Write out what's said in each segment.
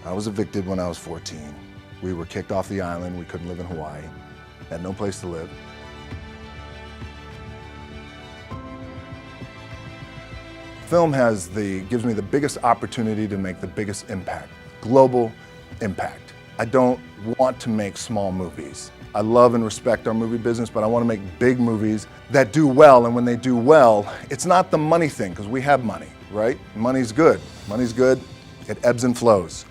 I was evicted when I was 14. We were kicked off the island. We couldn't live in Hawaii. Had no place to live. Film gives me the biggest opportunity to make the biggest impact, global impact. I don't want to make small movies. I love and respect our movie business, but I want to make big movies that do well, and when they do well, it's not the money thing, because we have money, right? Money's good. Money's good. It ebbs and flows.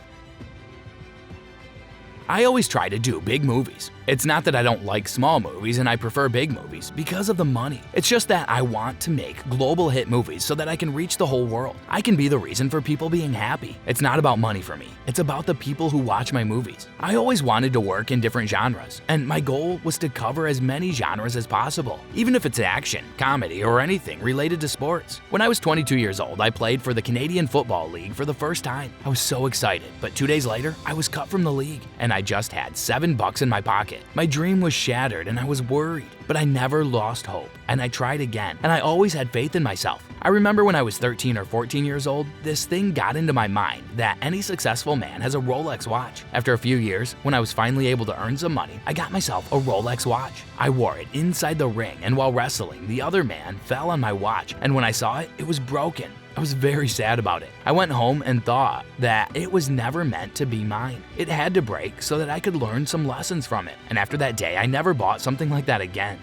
I always try to do big movies. It's not that I don't like small movies and I prefer big movies because of the money. It's just that I want to make global hit movies so that I can reach the whole world. I can be the reason for people being happy. It's not about money for me. It's about the people who watch my movies. I always wanted to work in different genres, and my goal was to cover as many genres as possible, even if it's action, comedy, or anything related to sports. When I was 22 years old, I played for the Canadian Football League for the first time. I was so excited, but 2 days later, I was cut from the league, and I just had $7 in my pocket. My dream was shattered and I was worried, but I never lost hope, and I tried again, and I always had faith in myself. I remember when I was 13 or 14 years old, this thing got into my mind that any successful man has a Rolex watch. After a few years, when I was finally able to earn some money, I got myself a Rolex watch. I wore it inside the ring, and while wrestling, the other man fell on my watch, and when I saw it, it was broken. I was very sad about it. I went home and thought that it was never meant to be mine. It had to break so that I could learn some lessons from it. And after that day, I never bought something like that again.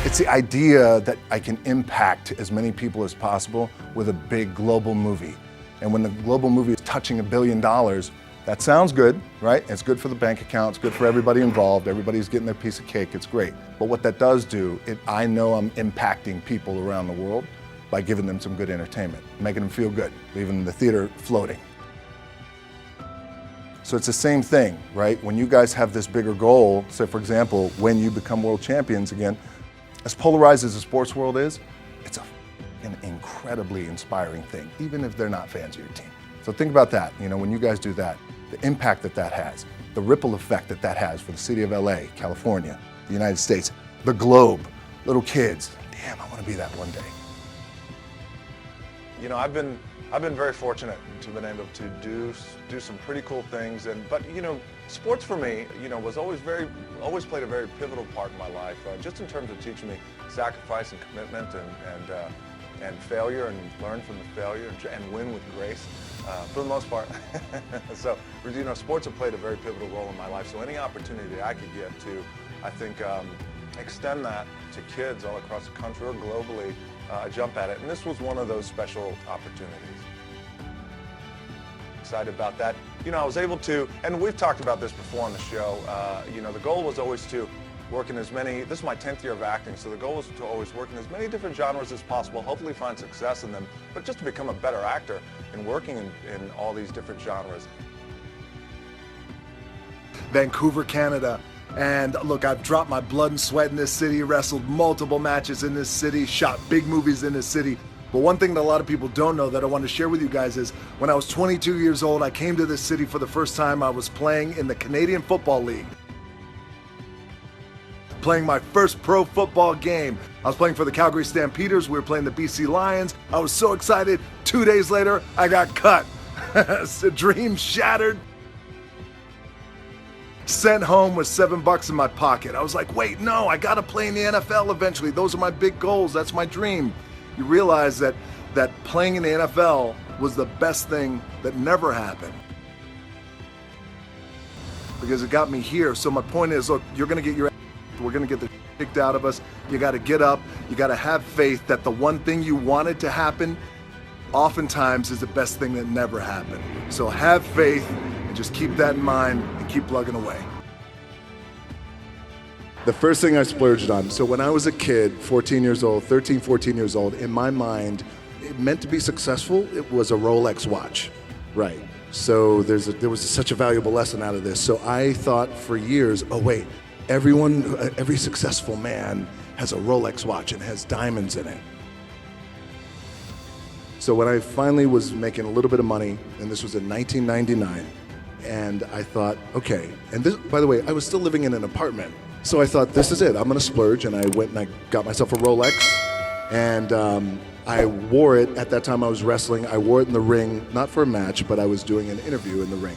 It's the idea that I can impact as many people as possible with a big global movie. And when the global movie is touching $1 billion, that sounds good, right? It's good for the bank account, it's good for everybody involved, everybody's getting their piece of cake, it's great. But what that does do, I know I'm impacting people around the world by giving them some good entertainment, making them feel good, leaving the theater floating. So it's the same thing, right? When you guys have this bigger goal, say for example, when you become world champions again, as polarized as the sports world is, it's an incredibly inspiring thing, even if they're not fans of your team. So think about that, when you guys do that, the impact that has, the ripple effect that has for the city of LA, California, the United States, the globe, little kids. Damn, I want to be that one day. I've been very fortunate to have been able to do some pretty cool things, but sports for me, was always played a very pivotal part in my life, just in terms of teaching me sacrifice and commitment and failure, and learn from the failure and win with grace, for the most part. So, sports have played a very pivotal role in my life. So any opportunity I could get to, I think, extend that to kids all across the country or globally, I jump at it, and this was one of those special opportunities. Excited about that. I was able to, and we've talked about this before on the show, the goal was always to work in as many, this is my 10th year of acting, so the goal was to always work in as many different genres as possible, hopefully find success in them, but just to become a better actor and working in all these different genres. Vancouver, Canada. And look, I've dropped my blood and sweat in this city, wrestled multiple matches in this city, shot big movies in this city. But one thing that a lot of people don't know that I want to share with you guys is when I was 22 years old, I came to this city for the first time. I was playing in the Canadian Football League. Playing my first pro football game. I was playing for the Calgary Stampeders. We were playing the BC Lions. I was so excited. 2 days later, I got cut. The dream shattered. Sent home with $7 in my pocket. I was like, wait, no, I gotta play in the NFL eventually. Those are my big goals, that's my dream. You realize that playing in the NFL was the best thing that never happened, because it got me here. So my point is, look, you're gonna get we're gonna get the kicked out of us. You gotta get up, you gotta have faith that the one thing you wanted to happen oftentimes is the best thing that never happened. So have faith, and just keep that in mind and keep plugging away. The first thing I splurged on, so when I was a kid, 14 years old, 13, 14 years old, in my mind, it meant to be successful, it was a Rolex watch, right? So there was such a valuable lesson out of this. So I thought for years, oh wait, every successful man has a Rolex watch and has diamonds in it. So when I finally was making a little bit of money, and this was in 1999, and I thought, okay, and this, by the way, I was still living in an apartment. So I thought, this is it, I'm gonna splurge, and I went and I got myself a Rolex, And I wore it at that time I was wrestling. I wore it in the ring, not for a match, but I was doing an interview in the ring.